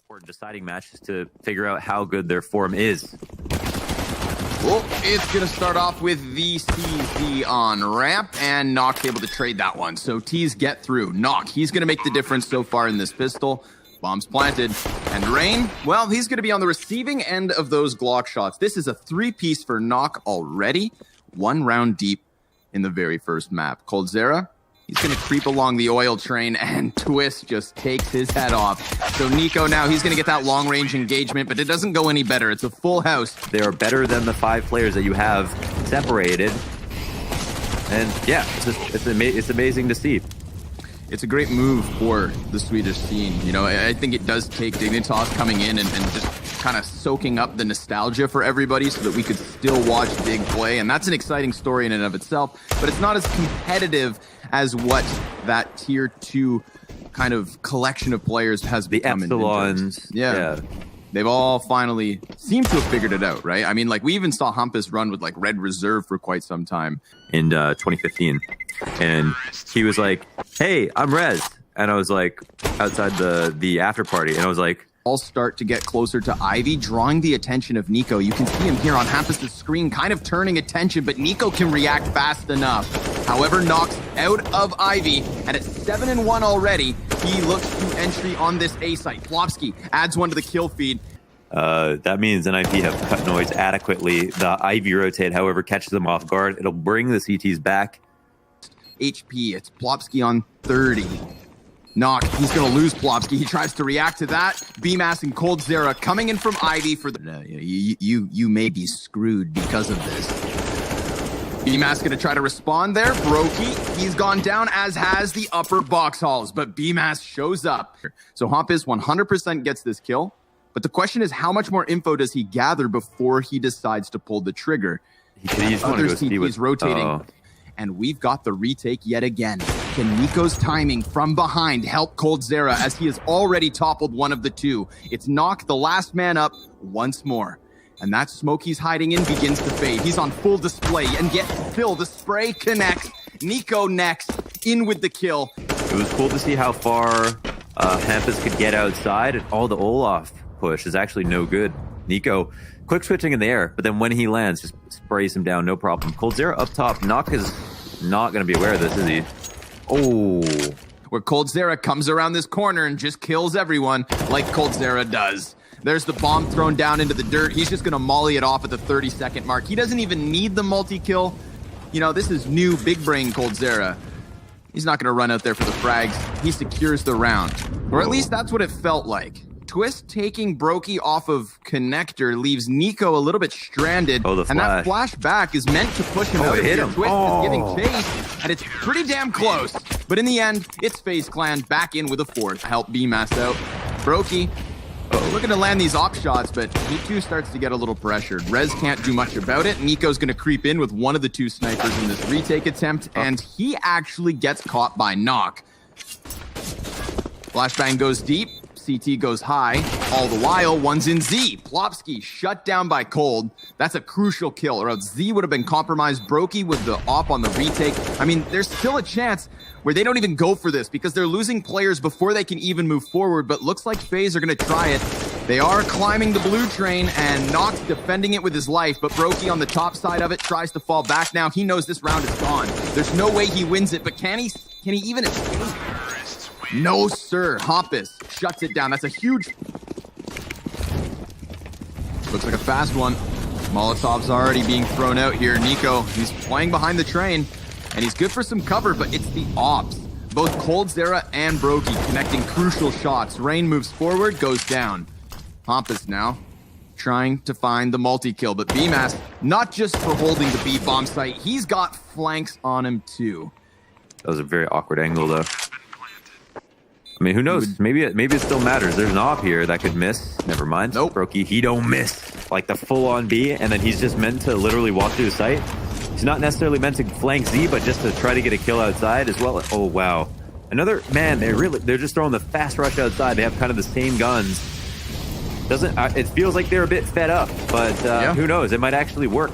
important deciding matches to figure out how good their form is. Well, it's going to start off with the CZ on ramp, and Nock's able to trade that one. So T's get through. Nock, he's going to make the difference so far in this pistol. Bombs planted. And Rain, well, he's going to be on the receiving end of those Glock shots. This is a three-piece for Nock already. 1 round deep in the very first map. Coldzera, he's going to creep along the oil train, and Twist just takes his head off. So Nico now, he's going to get that long-range engagement, but it doesn't go any better. It's a full house. They are better than the 5 players that you have separated. And yeah, it's amazing to see. It's a great move for the Swedish scene. You know, I think it does take Dignitas coming in and just kind of soaking up the nostalgia for everybody so that we could still watch Dig play. And that's an exciting story in and of itself, but it's not as competitive as what that tier 2 kind of collection of players has become. The Epsilons. Yeah. They've all finally seemed to have figured it out, right? I mean, like, we even saw Humpus run with, like, Red Reserve for quite some time. In 2015. And he was like, hey, I'm Rez. And I was like, outside the after party. And I was like, all start to get closer to Ivy, drawing the attention of Nico. You can see him here on Hampus's screen, kind of turning attention, but Nico can react fast enough. However, knocks out of Ivy, and at 7-1 already, he looks to entry on this A site. Plopsky adds one to the kill feed. That means NIP have cut noise adequately. The Ivy rotate, however, catches them off guard. It'll bring the CTs back. HP, it's Plopsky on 30. Nock, he's going to lose Plopsky. He tries to react to that. BMAS and Coldzera coming in from Ivy for the... You may be screwed because of this. BMAS going to try to respond there. Brokey, he's gone down, as has the upper box halls, but BMAS shows up. So Hompus 100% gets this kill, but the question is, how much more info does he gather before he decides to pull the trigger? He's rotating. Oh. And we've got the retake yet again. Can Nico's timing from behind help Coldzera, as he has already toppled one of the two? It's Nock, the last man up, once more. And that smoke he's hiding in begins to fade. He's on full display, and yet still the spray connects. Nico next, in with the kill. It was cool to see how far Hampus could get outside, and all the Olaf push is actually no good. Nico, quick switching in the air, but then when he lands, just sprays him down, no problem. Coldzera up top. Nock is not going to be aware of this, is he? Oh. Where Coldzera comes around this corner and just kills everyone like Coldzera does. There's the bomb thrown down into the dirt. He's just going to molly it off at the 30-second mark. He doesn't even need the multi-kill. You know, this is new big brain Coldzera. He's not going to run out there for the frags. He secures the round. Or at least that's what it felt like. Twist taking Brokey off of Connector leaves Nico a little bit stranded. Oh, the flash. And that flashback is meant to push him out. It hit him. Twist is giving chase, and it's pretty damn close. But in the end, it's FaZe Clan back in with a fourth to help BMAS out. Brokey looking to land these op shots, but he too starts to get a little pressured. Rez can't do much about it. Nico's going to creep in with one of the 2 snipers in this retake attempt, and he actually gets caught by Nock. Flashbang goes deep. CT goes high. All the while, one's in Z. Plopsky shut down by Cold. That's a crucial kill, or else Z would have been compromised. Brokey with the op on the retake. I mean, there's still a chance where they don't even go for this because they're losing players before they can even move forward, but looks like FaZe are going to try it. They are climbing the blue train, and Nock's defending it with his life, but Brokey on the top side of it tries to fall back now. He knows this round is gone. There's no way he wins it, but can he even escape? No, sir. Hompus shuts it down. That's a huge... Looks like a fast one. Molotov's already being thrown out here. Nico, he's playing behind the train, and he's good for some cover, but it's the ops. Both Coldzera and Brokey connecting crucial shots. Rain moves forward, goes down. Hompus now trying to find the multi-kill, but BMAS, not just for holding the B bomb site, he's got flanks on him too. That was a very awkward angle, though. I mean, who knows? Maybe it still matters. There's an op here that could miss. Never mind. Nope. Brokey, he don't miss. Like the full-on B, and then he's just meant to literally walk through the site. He's not necessarily meant to flank Z, but just to try to get a kill outside as well. Oh, wow. Another, man, they're just throwing the fast rush outside. They have kind of the same guns. It feels like they're a bit fed up, but who knows? It might actually work.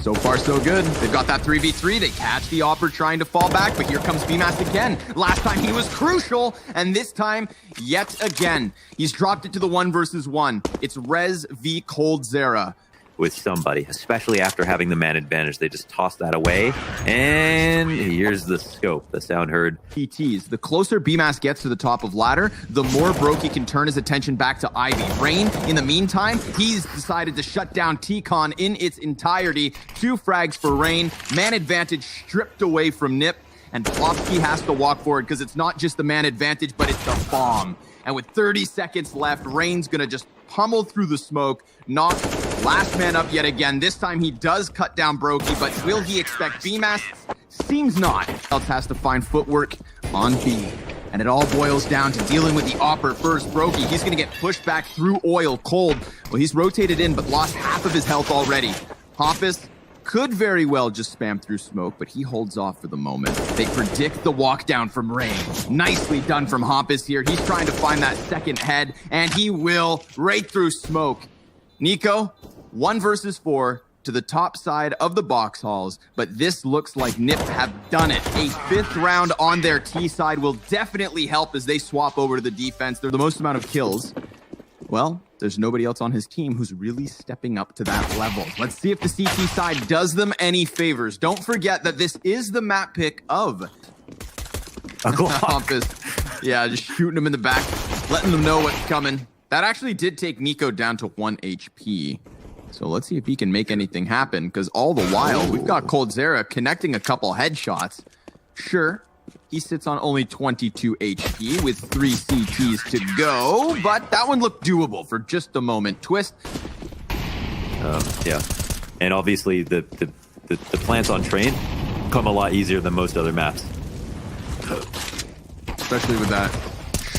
So far, so good. They've got that 3v3. They catch the Opper trying to fall back, but here comes BMAS again. Last time he was crucial, and this time, yet again, he's dropped it to the 1 versus 1. It's Rez v coldzera. With somebody, especially after having the man advantage. They just toss that away, and here's the scope, the sound heard. PTs. The closer BMAS gets to the top of ladder, the more Brokey can turn his attention back to Ivy. Rain, in the meantime, he's decided to shut down T-Con in its entirety. 2 frags for Rain, man advantage stripped away from Nip, and Plopsky has to walk forward because it's not just the man advantage, but it's the bomb. And with 30 seconds left, Rain's gonna just pummel through the smoke, knock last man up yet again. This time he does cut down Brokey, but will he expect BMAS? Seems not. Else has to find footwork on B. And it all boils down to dealing with the Opper first. Brokey, he's gonna get pushed back through oil, cold. Well, he's rotated in, but lost half of his health already. Hoppus could very well just spam through smoke, but he holds off for the moment. They predict the walk down from Rain. Nicely done from Hoppus here. He's trying to find that second head, and he will right through smoke. Nico, 1 versus 4 to the top side of the box halls, but this looks like Nip have done it. A 5th round on their T side will definitely help as they swap over to the defense. They're the most amount of kills. Well, there's nobody else on his team who's really stepping up to that level. Let's see if the CT side does them any favors. Don't forget that this is the map pick of Office. Yeah, just shooting him in the back, letting them know what's coming. That actually did take Nico down to 1 HP. So let's see if he can make anything happen, because all the while, we've got coldzera connecting a couple headshots. Sure, he sits on only 22 HP with 3 CTs to go, but that one looked doable for just a moment. Twist. Yeah. And obviously, the plants on train come a lot easier than most other maps. Especially with that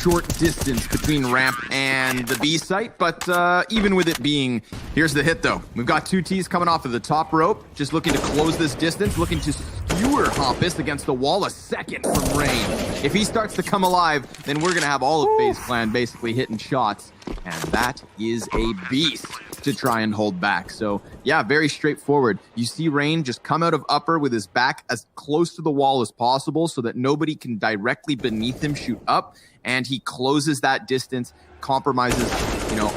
short distance between ramp and the B site, but even with it being, here's the hit though. We've got 2 Ts coming off of the top rope, just looking to close this distance, looking to skewer Hoppus against the wall. A second from Rain. If he starts to come alive, then we're gonna have all of FaZe Clan basically hitting shots, and that is a beast to try and hold back. So yeah, very straightforward. You see Rain just come out of upper with his back as close to the wall as possible so that nobody can directly beneath him shoot up, and he closes that distance, compromises,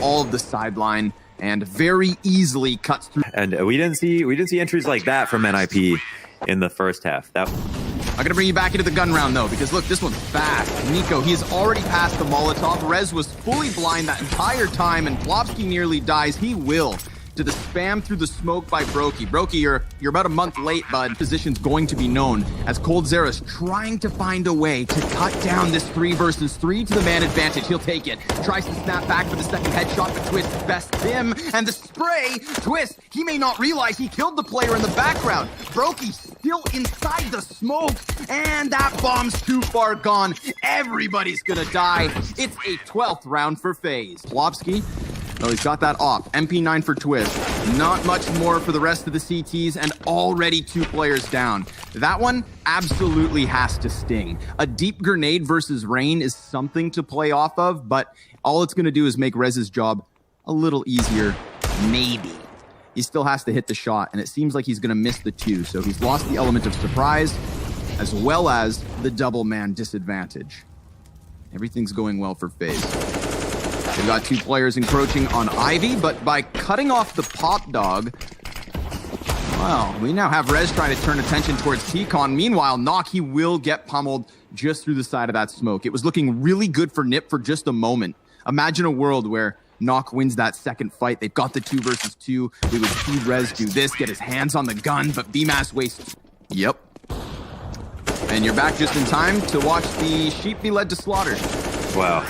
all of the sideline, and very easily cuts through. And we didn't see entries like that from NIP in the first half. I'm gonna bring you back into the gun round though, because look, this one's fast. Nico, he's already passed the Molotov. Rez was fully blind that entire time, and Plopsky nearly dies. He will. To the spam through the smoke by Brokey. Brokey, you're about a month late, bud. Position's going to be known as coldzera's trying to find a way to cut down this 3 versus 3 to the man advantage. He'll take it. Tries to snap back for the second headshot, but Twist bests him. And the spray, Twist, he may not realize he killed the player in the background. Brokey still inside the smoke, and that bomb's too far gone. Everybody's gonna die. It's a 12th round for FaZe. Plopsky, oh, he's got that off. MP9 for Twist. Not much more for the rest of the CTs, and already 2 players down. That one absolutely has to sting. A deep grenade versus Rain is something to play off of, but all it's going to do is make Rez's job a little easier, maybe. He still has to hit the shot, and it seems like he's going to miss the 2, so he's lost the element of surprise, as well as the double man disadvantage. Everything's going well for FaZe. They've got 2 players encroaching on Ivy, but by cutting off the pop dog, well, we now have Rez trying to turn attention towards T-Con. Meanwhile, Knock, he will get pummeled just through the side of that smoke. It was looking really good for Nip for just a moment. Imagine a world where Knock wins that second fight. They've got the 2 versus 2. We would see Rez do this, get his hands on the gun, but BMAS wastes. Yep. And you're back just in time to watch the sheep be led to slaughter. Wow.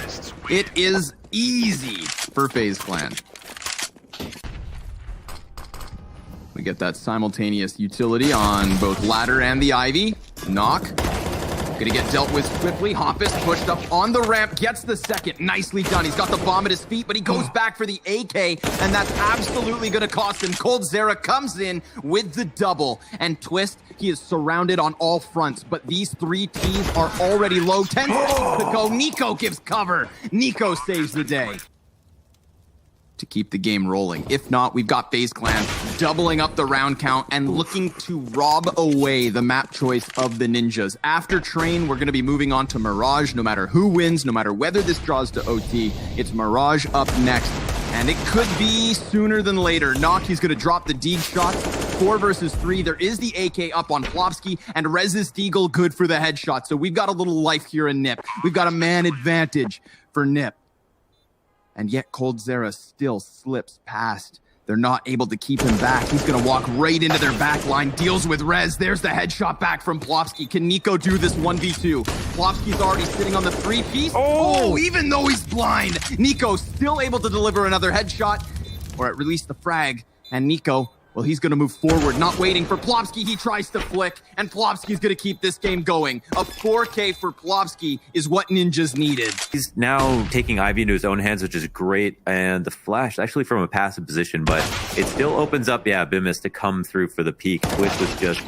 It is easy for FaZe Clan. We get that simultaneous utility on both ladder and the Ivy. Knock. Gonna get dealt with swiftly. Hoppus pushed up on the ramp, gets the second. Nicely done. He's got the bomb at his feet, but he goes back for the AK, and that's absolutely gonna cost him. coldzera comes in with the double, and Twist, he is surrounded on all fronts, but these 3 Ts are already low. 10 seconds to go. Nico gives cover. Nico saves the day. to keep the game rolling. If not, we've got FaZe Clan doubling up the round count and looking to rob away the map choice of the Ninjas. After Train, we're going to be moving on to Mirage. No matter who wins, no matter whether this draws to OT, it's Mirage up next. And it could be sooner than later. Nock, he's going to drop the Deeg shots. 4 versus 3. There is the AK up on Plopsky, and Rez's Deagle good for the headshot. So we've got a little life here in Nip. We've got a man advantage for Nip. And yet coldzera still slips past. They're not able to keep him back. He's going to walk right into their back line. Deals with Rez. There's the headshot back from Plopsky. Can Nico do this 1v2? Plopsky's already sitting on the 3-piece. Oh, even though he's blind, Nico still able to deliver another headshot, or at least the frag. And Nico, well, he's going to move forward, not waiting for Plopsky. He tries to flick, and Plopsky's going to keep this game going. A 4K for Plopsky is what Ninjas needed. He's now taking Ivy into his own hands, which is great. And the flash, actually from a passive position, but it still opens up, Bimis to come through for the peak. Twitch was just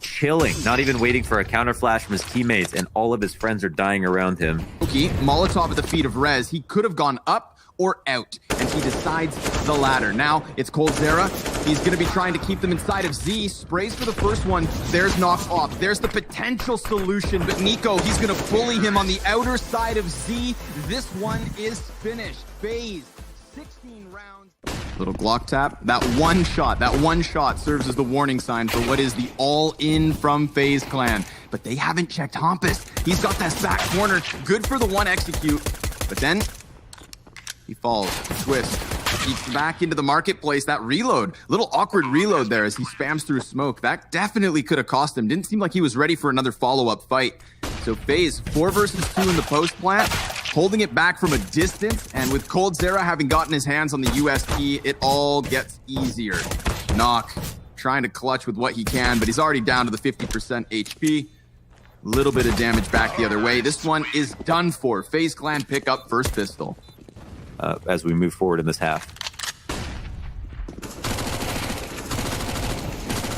chilling, not even waiting for a counter flash from his teammates, and all of his friends are dying around him. Okay, Molotov at the feet of Rez. He could have gone up or out, and he decides the latter. Now it's coldzera. He's going to be trying to keep them inside of Z. Sprays for the first one. There's knocked off. There's the potential solution, but Nico, he's going to bully him on the outer side of Z. This one is finished. FaZe, 16 rounds. Little Glock tap. That one shot serves as the warning sign for what is the all-in from FaZe Clan. But they haven't checked Hampus. He's got that back corner. Good for the one execute. But then he falls, twist, peeks back into the marketplace. That reload, little awkward reload there as he spams through smoke. That definitely could have cost him. Didn't seem like he was ready for another follow-up fight. So FaZe, 4 versus 2 in the post plant, holding it back from a distance. And with coldzera having gotten his hands on the USP, it all gets easier. Nock trying to clutch with what he can, but he's already down to the 50% HP. Little bit of damage back the other way. This one is done for. FaZe Clan pick up first pistol. As we move forward in this half.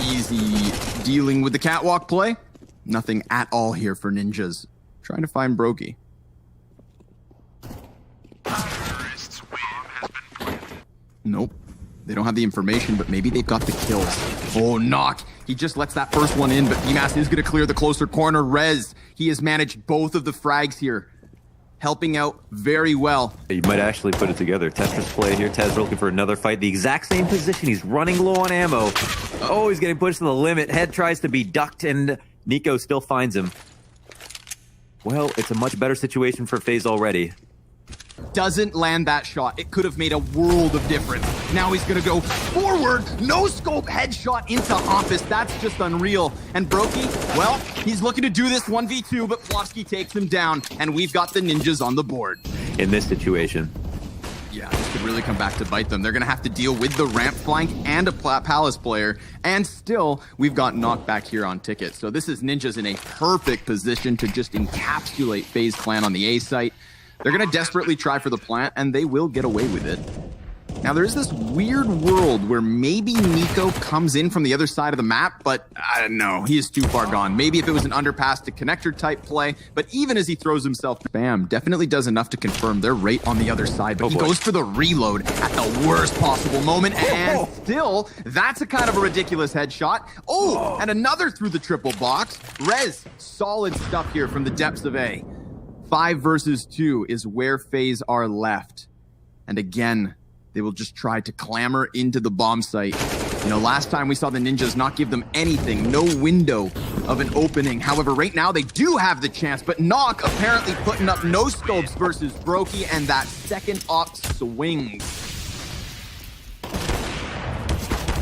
Easy dealing with the catwalk play. Nothing at all here for Ninjas. Trying to find Brokey. Nope. They don't have the information, but maybe they've got the kills. Oh, Nock. He just lets that first one in, but DMAS is going to clear the closer corner. Rez, he has managed both of the frags here. Helping out very well. You might actually put it together. Tetris play here. Tez looking for another fight. The exact same position. He's running low on ammo. Oh, he's getting pushed to the limit. Head tries to be ducked, and Nico still finds him. Well, it's a much better situation for FaZe already. Doesn't land that shot. It could have made a world of difference. Now he's going to go forward. No scope headshot into Hampus. That's just unreal. And Brokey, well, he's looking to do this 1v2, but Plopsky takes him down. And we've got the Ninjas on the board. In this situation. Yeah, this could really come back to bite them. They're going to have to deal with the ramp flank and a Palace player. And still, we've got knocked back here on ticket. So this is Ninjas in a perfect position to just encapsulate FaZe Clan on the A site. They're going to desperately try for the plant, and they will get away with it. Now, there's this weird world where maybe Nico comes in from the other side of the map, but I don't know. He is too far gone. Maybe if it was an underpass to connector type play, but even as he throws himself, bam, definitely does enough to confirm they're right on the other side. But he goes for the reload at the worst possible moment, and still, that's a kind of a ridiculous headshot. Oh, and another through the triple box. Rez, solid stuff here from the depths of A. 5 versus 2 is where FaZe are left. And again, they will just try to clamber into the bomb site. You know, last time we saw the Ninjas not give them anything, no window of an opening. However, right now they do have the chance, but Nock apparently putting up no scopes versus Brokey, and that second op swings.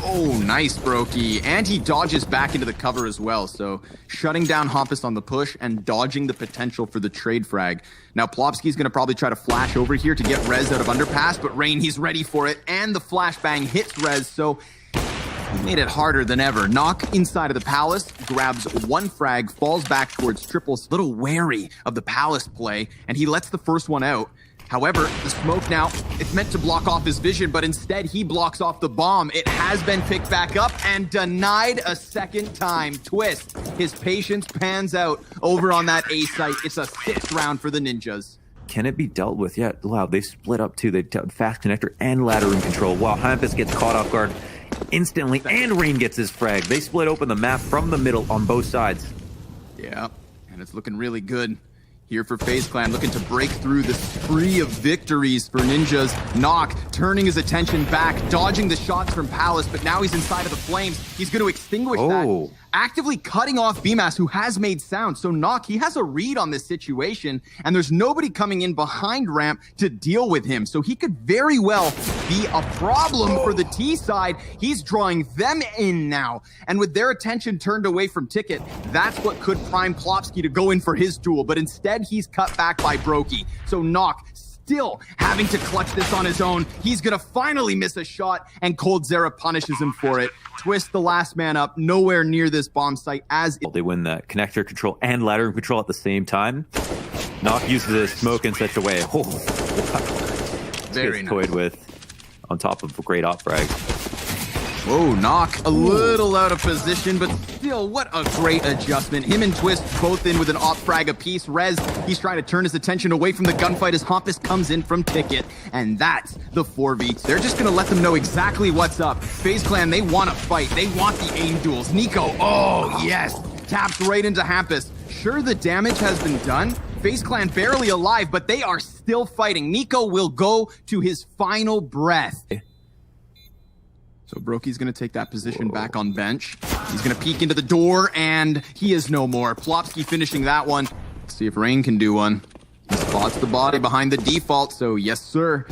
Oh, nice, Brokey. And he dodges back into the cover as well. So shutting down Hampus on the push and dodging the potential for the trade frag. Now, Plopsky's going to probably try to flash over here to get Rez out of underpass, but Rain, he's ready for it. And the flashbang hits Rez, so he made it harder than ever. Nock inside of the Palace, grabs one frag, falls back towards triples, a little wary of the Palace play, and he lets the first one out. However, the smoke now, it's meant to block off his vision, but instead he blocks off the bomb. It has been picked back up and denied a second time. Twist, his patience pans out over on that A site. It's a 6th round for the Ninjas. Can it be dealt with? Yeah, wow, they split up too. They fast connector and ladder room control. Wow, Hampus gets caught off guard instantly, and Rain gets his frag. They split open the map from the middle on both sides. Yeah, and it's looking really good here for FaZe Clan, looking to break through the spree of victories for Ninjas. Nock turning his attention back, dodging the shots from Palace, but now he's inside of the flames. He's going to extinguish that, actively cutting off BMAS, who has made sound. So Nock, he has a read on this situation, and there's nobody coming in behind ramp to deal with him. So he could very well be a problem for the T side. He's drawing them in now. And with their attention turned away from Ticket, that's what could prime Plopsky to go in for his duel. But instead, he's cut back by Brokey. So Nock still having to clutch this on his own. He's gonna finally miss a shot, and coldzera punishes him for it. Twist, the last man up, nowhere near this bomb site as they win the connector control and ladder control at the same time. Nock uses his smoke in such a way. Oh, wow. Very nice. Toyed with on top of a great op frag. Whoa, Nock a little out of position, but still, what a great adjustment. Him and Twist both in with an op frag apiece. Rez, he's trying to turn his attention away from the gunfight as Hampus comes in from Ticket, and that's the 4v. They're just gonna let them know exactly what's up. FaZe Clan, they want to fight. They want the aim duels. Nico, oh yes, taps right into Hampus. Sure, the damage has been done. FaZe Clan barely alive, but they are still fighting. Nico will go to his final breath. So Brokey's going to take that position back on bench. He's going to peek into the door, and he is no more. Plopsky finishing that one. Let's see if Rain can do one. He spots the body behind the default, so yes, sir.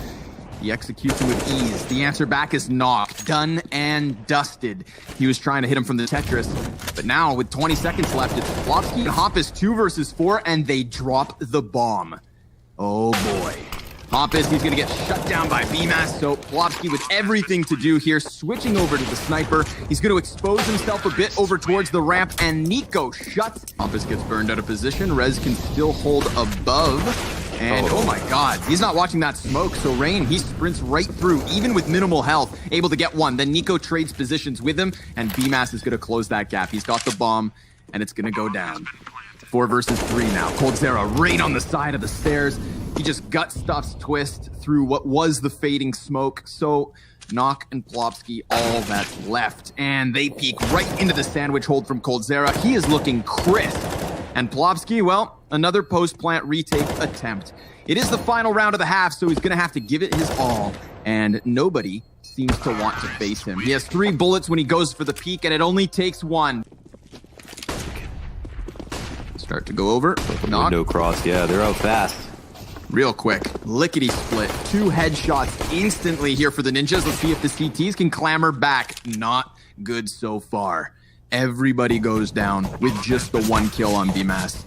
He executes him with ease. The answer back is Nock. Done and dusted. He was trying to hit him from the Tetris, but now with 20 seconds left, it's Plopsky and Hampus 2 versus 4, and they drop the bomb. Oh boy. Hampus, he's going to get shut down by BMAS, so Plopsky with everything to do here, switching over to the sniper. He's going to expose himself a bit over towards the ramp, and Nico shuts. Hampus gets burned out of position. Rez can still hold above. And oh my god, he's not watching that smoke, so Rain, he sprints right through, even with minimal health, able to get one. Then Nico trades positions with him, and BMAS is going to close that gap. He's got the bomb, and it's going to go down. 4 versus 3 now. coldzera right on the side of the stairs. He just gut stuffs Twist through what was the fading smoke. So Nock and Plopsky, all that's left. And they peek right into the sandwich hold from coldzera. He is looking crisp. And Plopsky, well, another post-plant retake attempt. It is the final round of the half, so he's going to have to give it his all. And nobody seems to want to face him. He has 3 bullets when he goes for the peek, and it only takes 1. Start to go over. Nock. Window cross, yeah, they're out fast. Real quick, lickety split. 2 headshots instantly here for the Ninjas. Let's see if the CTs can clamor back. Not good so far. Everybody goes down with just the 1 kill on BMAS.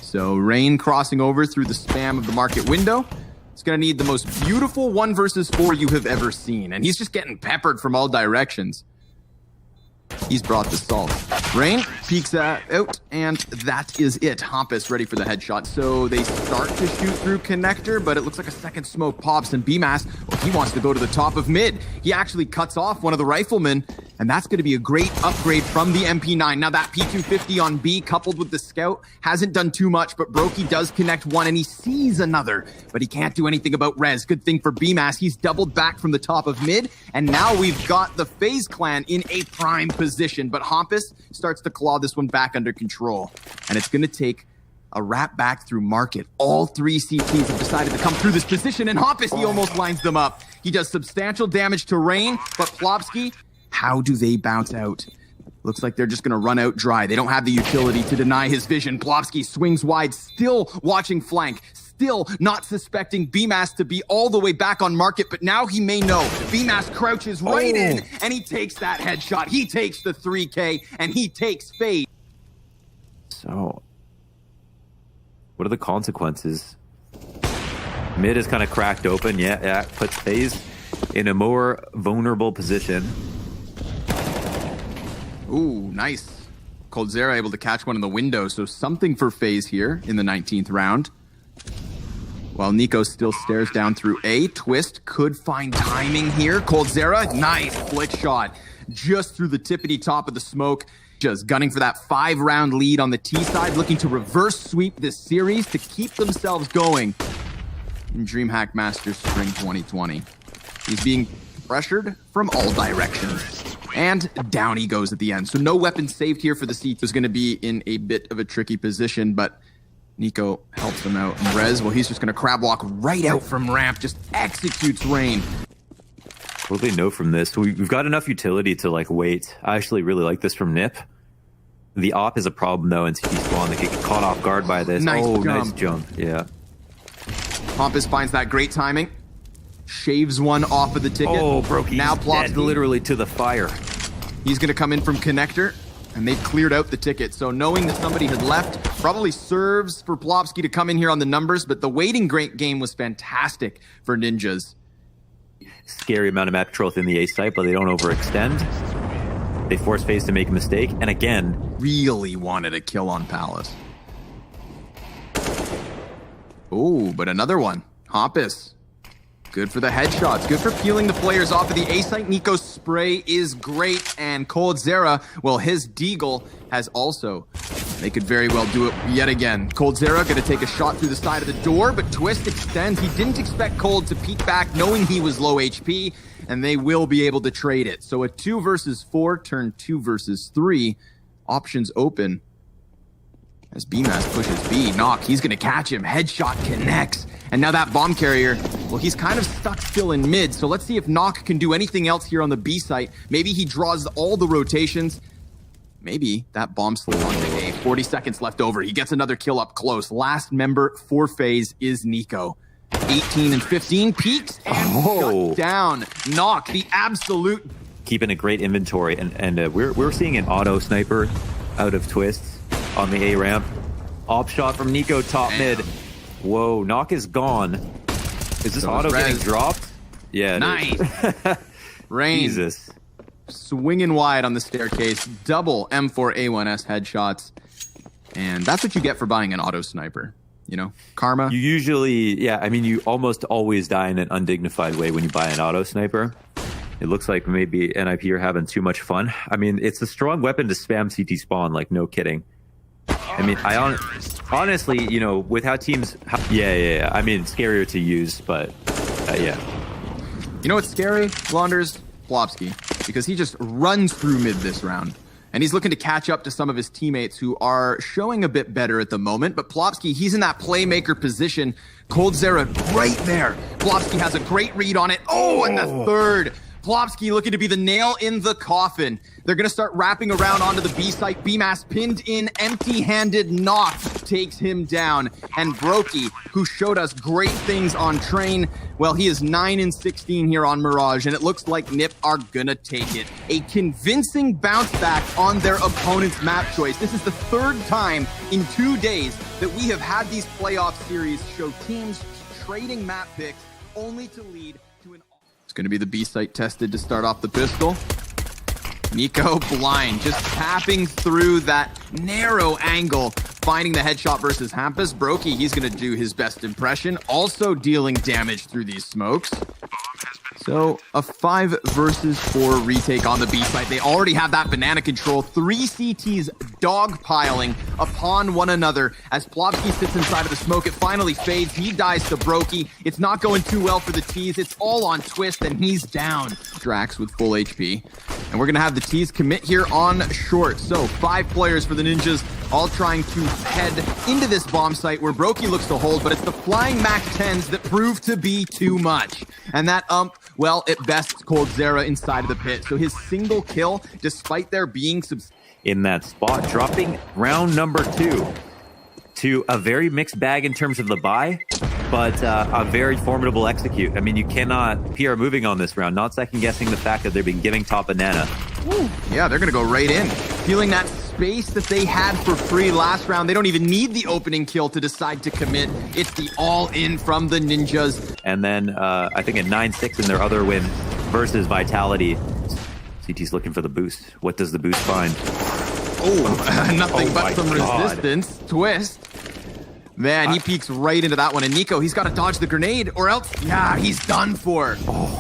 So Rain crossing over through the spam of the market window. It's going to need the most beautiful 1 versus 4 you have ever seen. And he's just getting peppered from all directions. He's brought the salt. Rain peeks out, and that is it. Hampus ready for the headshot. So they start to shoot through connector, but it looks like a second smoke pops, and BMAS, well, he wants to go to the top of mid. He actually cuts off one of the riflemen, and that's going to be a great upgrade from the MP9. Now that P250 on B, coupled with the scout, hasn't done too much, but Brokey does connect one, and he sees another, but he can't do anything about Rez. Good thing for BMAS, he's doubled back from the top of mid, and now we've got the FaZe Clan in a prime position, but Hampus starts to claw this one back under control, and it's going to take a wrap back through market. All 3 CTs have decided to come through this position, and Hampus, he almost lines them up. He does substantial damage to Rain, but Plopsky, how do they bounce out? Looks like they're just going to run out dry. They don't have the utility to deny his vision. Plopsky swings wide, still watching flank, still not suspecting BMAS to be all the way back on market, but now he may know. BMAS crouches right in, and he takes that headshot. He takes the 3K, and he takes FaZe. So, what are the consequences? Mid is kind of cracked open. Yeah, puts FaZe in a more vulnerable position. Ooh, nice. coldzera able to catch one in the window, so something for FaZe here in the 19th round. While Nico still stares down through A, Twist could find timing here. coldzera, nice flick shot. Just through the tippity top of the smoke. Just gunning for that 5-round lead on the T side, looking to reverse sweep this series to keep themselves going. in DreamHack Masters Spring 2020. He's being pressured from all directions. And down he goes at the end. So no weapon saved here for the CT. Is going to be in a bit of a tricky position, but Nico helps him out. And Rez, well, he's just going to crab walk right out from ramp, just executes Rain. What do they know from this? We've got enough utility to like wait. I actually really like this from Nip. The op is a problem though in CT spawn. They get caught off guard by this. Nice jump. Yeah. Pompous finds that great timing. Shaves one off of the ticket. Oh, Brokey. Now plops literally to the fire. He's going to come in from connector, and they've cleared out the ticket. So knowing that somebody had left probably serves for Plopsky to come in here on the numbers, but the waiting game was fantastic for Ninjas. Scary amount of map control within the A site, but they don't overextend. They force FaZe to make a mistake, and again, really wanted a kill on Palace. Oh, but another one. Hoppus. Good for the headshots. Good for peeling the players off of the A site. Nico's spray is great, and coldzera, well, his deagle has also. They could very well do it yet again. coldzera going to take a shot through the side of the door, but Twist extends. He didn't expect Cold to peek back, knowing he was low HP, and they will be able to trade it. So a 2 versus 4 turned 2 versus 3. Options open. As BMAS pushes B, Knock, he's going to catch him. Headshot connects. And now that bomb carrier, well, he's kind of stuck still in mid. So let's see if Knock can do anything else here on the B site. Maybe he draws all the rotations. Maybe that bomb slid on the A. 40 seconds left over. He gets another kill up close. Last member for FaZe is Nico. 18 and 15 peaks and shut down. Knock, the absolute. Keeping a great inventory. And we're seeing an auto sniper out of Twists on the A ramp. Op shot from Nico top mid. Whoa, Knock is gone. Is this auto getting dropped? Yeah. Nice. Rain. Jesus. Swinging wide on the staircase. Double M4A1S headshots. And that's what you get for buying an auto sniper. You know, karma. You usually, yeah, I mean, you almost always die in an undignified way when you buy an auto sniper. It looks like maybe NIP are having too much fun. I mean, it's a strong weapon to spam CT spawn, like, no kidding. I mean, honestly, you know, with how teams... Yeah. I mean, it's scarier to use, but yeah. You know what's scary, Blonders? Plopsky. Because he just runs through mid this round. And he's looking to catch up to some of his teammates who are showing a bit better at the moment. But Plopsky, he's in that playmaker position. coldzera right there. Plopsky has a great read on it. Oh, and the third. Plopsky looking to be the nail in the coffin. They're going to start wrapping around onto the B site. BMAS pinned in, empty-handed. Knock takes him down. And Brokey, who showed us great things on Train, well, he is 9 and 16 here on Mirage, and it looks like NIP are going to take it. A convincing bounce back on their opponent's map choice. This is the third time in 2 days that we have had these playoff series show teams trading map picks only to lead to an... It's going to be the B site tested to start off the pistol. Nico blind, just tapping through that narrow angle, finding the headshot versus Hampus. Brokey, he's going to do his best impression, also dealing damage through these smokes. So a 5 versus 4 retake on the B site. They already have that banana control. 3 CTs dogpiling upon one another as Plopsky sits inside of the smoke. It finally fades. He dies to Brokey. It's not going too well for the T's. It's all on Twist, and he's down. Drax with full HP. And we're going to have the T's commit here on short. So 5 players for the Ninjas, all trying to head into this bomb site where Brokey looks to hold, but it's the flying Mac 10s that prove to be too much. And that well, at best, coldzera inside of the pit. So his single kill, despite there being in that spot, dropping round number 2 to a very mixed bag in terms of the buy, but a very formidable execute. I mean, you cannot PR moving on this round, not second guessing the fact that they've been giving top banana. Woo. Yeah, they're going to go right in. Feeling that space that they had for free last round. They don't even need the opening kill to decide to commit. It's the all-in from the Ninjas. And then I think at 9-6 in their other win versus Vitality, CT's looking for the boost. What does the boost find? Oh, nothing but some resistance. Twist. Man, he peeks right into that one. And Nico, he's got to dodge the grenade or else, yeah, he's done for.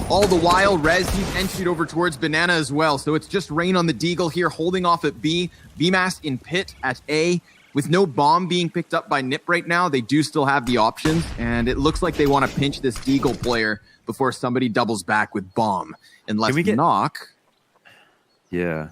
All the while, Rez, he's entry over towards Banana as well. So it's just Rain on the Deagle here, holding off at B. BMAS in pit at A. With no bomb being picked up by Nip right now, they do still have the options, and it looks like they want to pinch this Deagle player before somebody doubles back with bomb. Unless we get Knock. Yeah.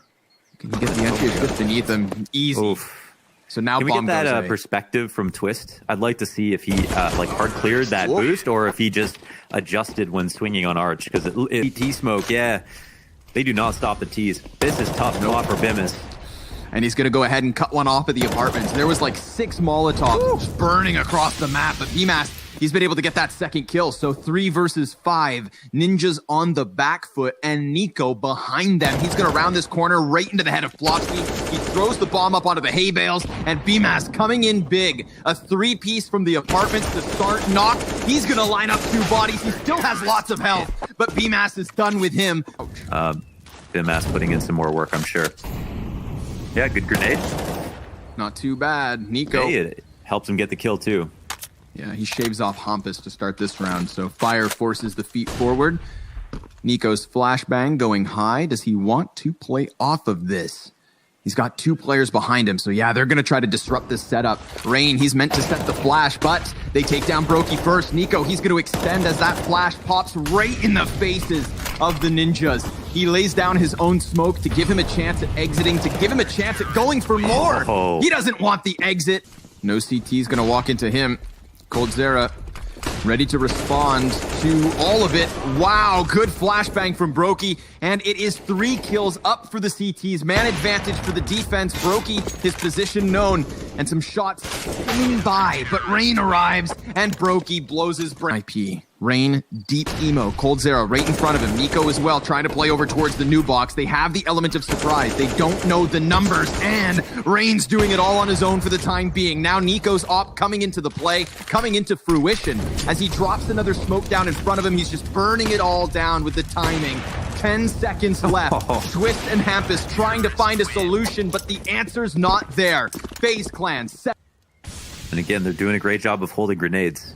Can you get the entry just beneath him? Easy. Oof. So now can we get that perspective from Twist? I'd like to see if he like hard cleared that boost, or if he just adjusted when swinging on Arch, because T smoke, yeah, they do not stop the T's. This is tough spot for Bimus. And he's going to go ahead and cut one off of the apartments. There was like 6 Molotovs just burning across the map, but BMAS, he's been able to get that second kill. So 3 versus 5. Ninjas on the back foot, and Nico behind them. He's going to round this corner right into the head of Flopsky. He throws the bomb up onto the hay bales, and BMAS coming in big. A 3-piece from the apartments to start Knock. He's going to line up 2 bodies. He still has lots of health, but BMAS is done with him. BMAS putting in some more work, I'm sure. Yeah, good grenade. Not too bad. Nico. Hey, it helps him get the kill, too. Yeah, he shaves off Hampus to start this round, so Fire forces the feet forward. Nico's flashbang going high. Does he want to play off of this? He's got 2 players behind him, so yeah, they're going to try to disrupt this setup. Rain, he's meant to set the flash, but they take down Brokey first. Nico, he's going to extend as that flash pops right in the faces of the Ninjas. He lays down his own smoke to give him a chance at exiting, to give him a chance at going for more. Oh. He doesn't want the exit. No CT's going to walk into him. coldzera ready to respond to all of it. Wow, good flashbang from Brokey, and it is 3 kills up for the CTs. Man advantage for the defense. Brokey, his position known, and some shots spinning by, but Rain arrives, and Brokey blows his brain. IP. Rain, deep emo. coldzera right in front of him. Nico as well, trying to play over towards the new box. They have the element of surprise. They don't know the numbers, and Rain's doing it all on his own for the time being. Now Nico's op coming into the play, coming into fruition. As he drops another smoke down in front of him, he's just burning it all down with the timing. 10 seconds left. Twist and Hampus trying to find a solution, but the answer's not there. FaZe Clan. And again, they're doing a great job of holding grenades.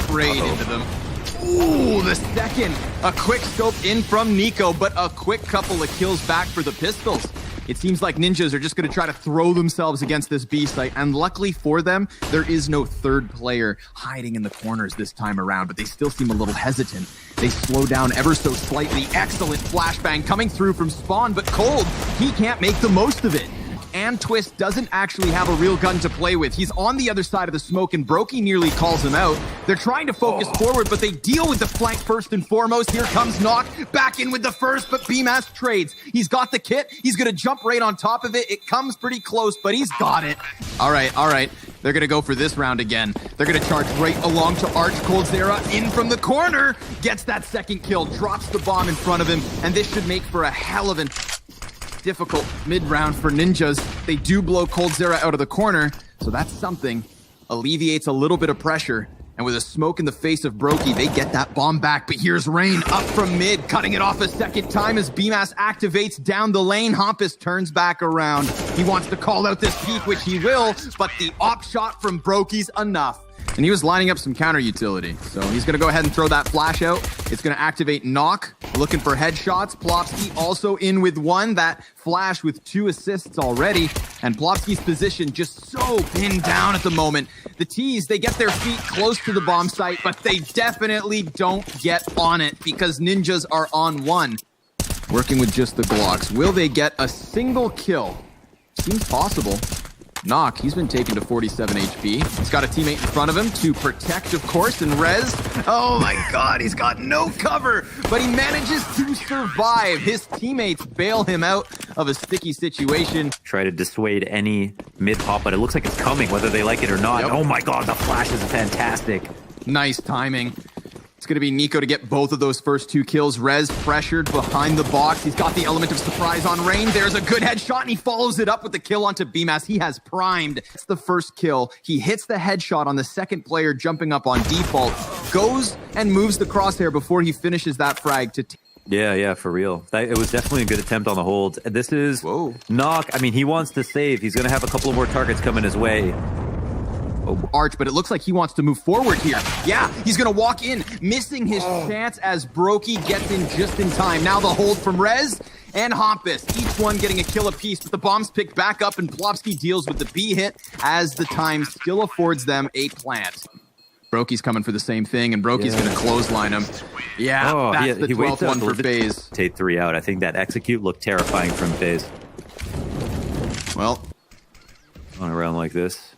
Sprayed into them. Ooh, the second. A quick scope in from Nico, but a quick couple of kills back for the pistols. It seems like Ninjas are just going to try to throw themselves against this B site, and luckily for them, there is no third player hiding in the corners this time around, but they still seem a little hesitant. They slow down ever so slightly. Excellent flashbang coming through from Spawn, but Cold, he can't make the most of it. And Twist doesn't actually have a real gun to play with. He's on the other side of the smoke, and Brokey nearly calls him out. They're trying to focus forward, but they deal with the flank first and foremost. Here comes Knock, back in with the first, but BMAS trades. He's got the kit. He's going to jump right on top of it. It comes pretty close, but he's got it. All right. They're going to go for this round again. They're going to charge right along to Arch. coldzera in from the corner, gets that second kill, drops the bomb in front of him, and this should make for a hell of an difficult mid-round for Ninjas. They do blow coldzera out of the corner, so that's something. Alleviates a little bit of pressure, and with a smoke in the face of Brokey, they get that bomb back, but here's Rain up from mid, cutting it off a second time as BMAS activates down the lane. Hampus turns back around. He wants to call out this peek, which he will, but the op shot from Brokey's enough. And he was lining up some counter utility. So he's going to go ahead and throw that flash out. It's going to activate Knock, looking for headshots. Plopsky also in with 1. That flash with 2 assists already. And Plopsky's position just so pinned down at the moment. The T's, they get their feet close to the bomb site, but they definitely don't get on it because Ninjas are on 1. Working with just the Glocks. Will they get a single kill? Seems possible. Knock, he's been taken to 47 HP. He's got a teammate in front of him to protect, of course, and Rez. Oh my god, he's got no cover, but he manages to survive. His teammates bail him out of a sticky situation. Try to dissuade any mid-pop, but it looks like it's coming, whether they like it or not. Yep. Oh my god, the flash is fantastic. Nice timing. It's going to be Nico to get both of those first 2 kills. Rez pressured behind the box. He's got the element of surprise on Rain. There's a good headshot, and he follows it up with the kill onto BMAS. He has primed. It's the first kill. He hits the headshot on the second player jumping up on default. Goes and moves the crosshair before he finishes that frag to... Yeah, for real. It was definitely a good attempt on the hold. This is Knock. I mean, he wants to save. He's going to have a couple of more targets coming his way. Arch, but it looks like he wants to move forward here. Yeah, he's going to walk in, missing his chance as Brokey gets in just in time. Now the hold from Rez, and Hampus, each one getting a kill apiece, but the bomb's picked back up and Plopsky deals with the B hit as the time still affords them a plant. Broky's coming for the same thing, and Broky's going to clothesline him. Yeah, that's the 12th one for FaZe. Take 3 out. I think that execute looked terrifying from FaZe. Well, on a round like this.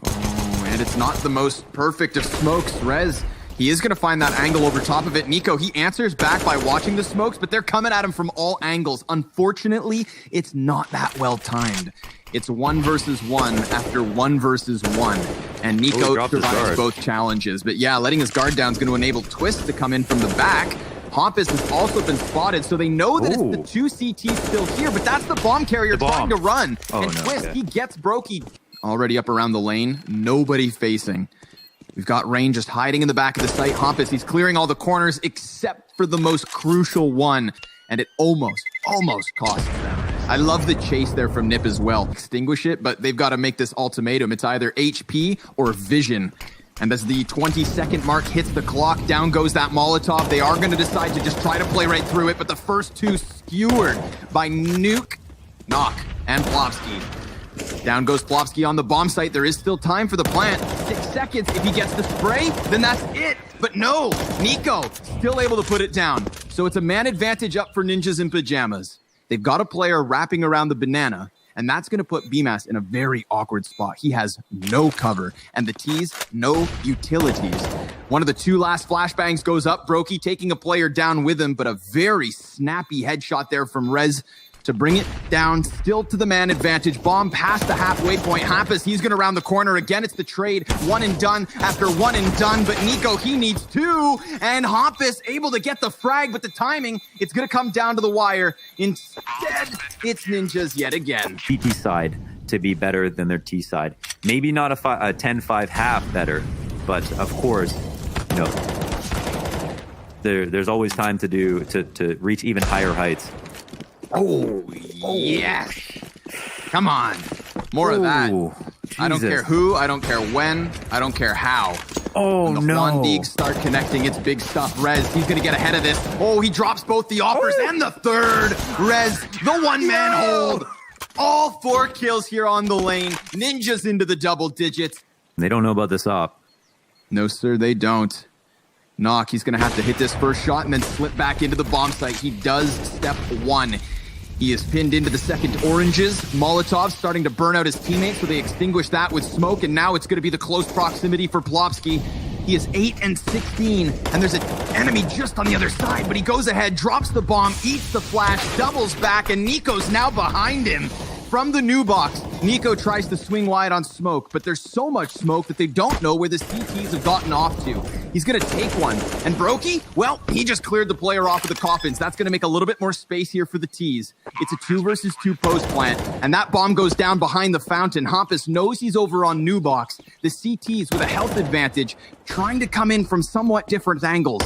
Oh, and it's not the most perfect of smokes. Rez, he is going to find that angle over top of it. Nico, he answers back by watching the smokes, but they're coming at him from all angles. Unfortunately, it's not that well timed. It's 1 versus 1 after 1 versus 1. And Nico survives both challenges. But yeah, letting his guard down is going to enable Twist to come in from the back. Hampus has also been spotted, so they know that it's the 2 CTs still here, but that's the bomb carrier trying to run. And Twist, he gets Brokey already up around the lane. Nobody facing. We've got Rain just hiding in the back of the site. Hampus, he's clearing all the corners except for the most crucial one. And it almost cost them. I love the chase there from Nip as well. Extinguish it, but they've got to make this ultimatum. It's either HP or vision. And as the 20-second mark hits the clock, down goes that Molotov. They are going to decide to just try to play right through it, but the first 2 skewered by Nuke, Knock, and Plopsky. Down goes Plopsky on the bomb site. There is still time for the plant. 6 seconds. If he gets the spray, then that's it. But no, Nico still able to put it down. So it's a man advantage up for Ninjas in Pajamas. They've got a player wrapping around the banana, and that's going to put BMAS in a very awkward spot. He has no cover, and the T's, no utilities. One of the 2 last flashbangs goes up, Brokey taking a player down with him, but a very snappy headshot there from Rez to bring it down, still to the man advantage. Bomb past the halfway point. Hampus, he's going to round the corner. Again, it's the trade. 1 and done after 1 and done, but Nico, he needs 2, and Hampus able to get the frag, but the timing, it's going to come down to the wire. Instead, it's Ninjas yet again. PT side to be better than their T side. Maybe not a 10-5 half better, but of course, you know, there's always time to reach even higher heights. Oh, yes. Come on. More of that. Jesus. I don't care who, I don't care when, I don't care how. Oh, when the Juan Deeg start connecting, it's big stuff. Rez, he's going to get ahead of this. Oh, he drops both the offers and the third. Rez, the one-man hold. All 4 kills here on the lane. Ninjas into the double digits. They don't know about this op. No, sir, they don't. Knock, he's going to have to hit this first shot and then slip back into the bomb site. He does step 1. He is pinned into the second oranges. Molotov starting to burn out his teammates, so they extinguish that with smoke, and now it's going to be the close proximity for Plopsky. He is 8 and 16, and there's an enemy just on the other side, but he goes ahead, drops the bomb, eats the flash, doubles back, and Nico's now behind him. From the new box, Nico tries to swing wide on smoke, but there's so much smoke that they don't know where the CTs have gotten off to. He's going to take one. And Brokey, well, he just cleared the player off of the coffins. That's going to make a little bit more space here for the T's. It's a 2 versus 2 post plant, and that bomb goes down behind the fountain. Hampus knows he's over on new box. The CTs with a health advantage, trying to come in from somewhat different angles.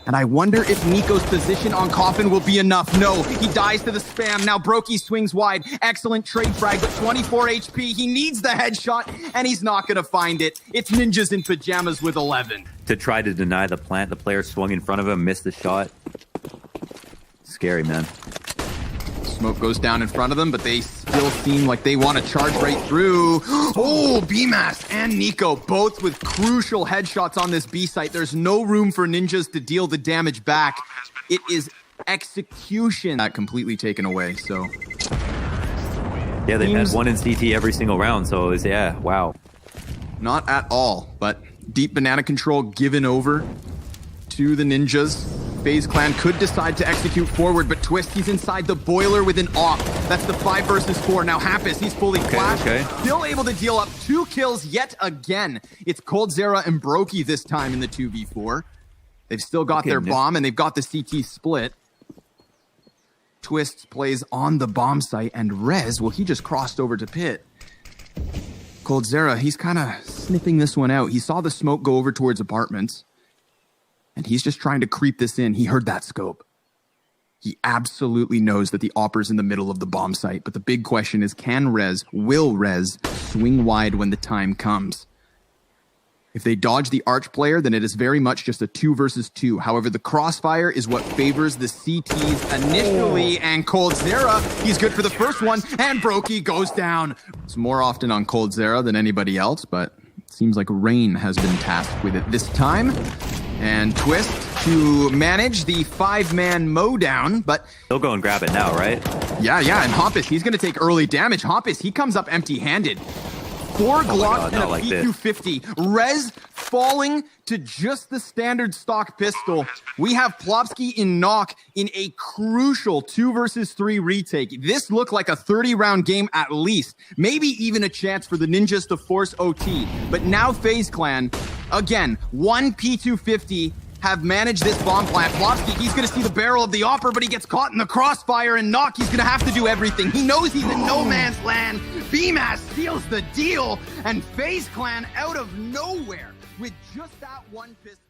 And I wonder if Nico's position on Coffin will be enough. No, he dies to the spam. Now Brokey swings wide. Excellent trade frag, but 24 HP. He needs the headshot, and he's not going to find it. It's Ninjas in Pajamas with 11. To try to deny the plant, the player swung in front of him, missed the shot. Scary, man. Smoke goes down in front of them, but they still seem like they want to charge right through. Oh, BMAS and Nico, both with crucial headshots on this B site. There's no room for Ninjas to deal the damage back. It is execution that completely taken away, so. Yeah, they've had 1 in CT every single round, so it's, yeah, wow. Not at all, but deep banana control given over to the Ninjas. FaZe Clan could decide to execute forward, but Twist, he's inside the boiler with an op. That's the 5 versus 4. Now Hampus, he's fully flashed. Still able to deal up 2 kills yet again. It's coldzera and Brokey this time in the 2v4. They've still got their bomb, and they've got the CT split. Twist plays on the bomb site, and Rez, well, he just crossed over to pit. coldzera, he's kind of sniffing this one out. He saw the smoke go over towards apartments. And he's just trying to creep this in. He heard that scope. He absolutely knows that the opper's in the middle of the bomb site. But the big question is, will Rez swing wide when the time comes? If they dodge the Arch player, then it is very much just a 2 versus 2. However, the crossfire is what favors the CTs initially, and coldzera, he's good for the first one, and Brokey goes down. It's more often on coldzera than anybody else, but it seems like Rain has been tasked with it this time. And Twist to manage the 5-man mowdown, but He'll go and grab it now, right? yeah, and Hoppus, he's going to take early damage. Hoppus, he comes up empty-handed. 4 Glocks and a like P250. Rez falling to just the standard stock pistol. We have Plopsky in knock in a crucial 2 versus 3 retake. This looked like a 30-round game at least. Maybe even a chance for the Ninjas to force OT. But now FaZe Clan, again, 1 P250 have managed this bomb plant. Plopsky, he's going to see the barrel of the Opper, but he gets caught in the crossfire, and Knock, he's going to have to do everything. He knows he's in no man's land. BMAS seals the deal, and FaZe Clan out of nowhere with just that 1 pistol.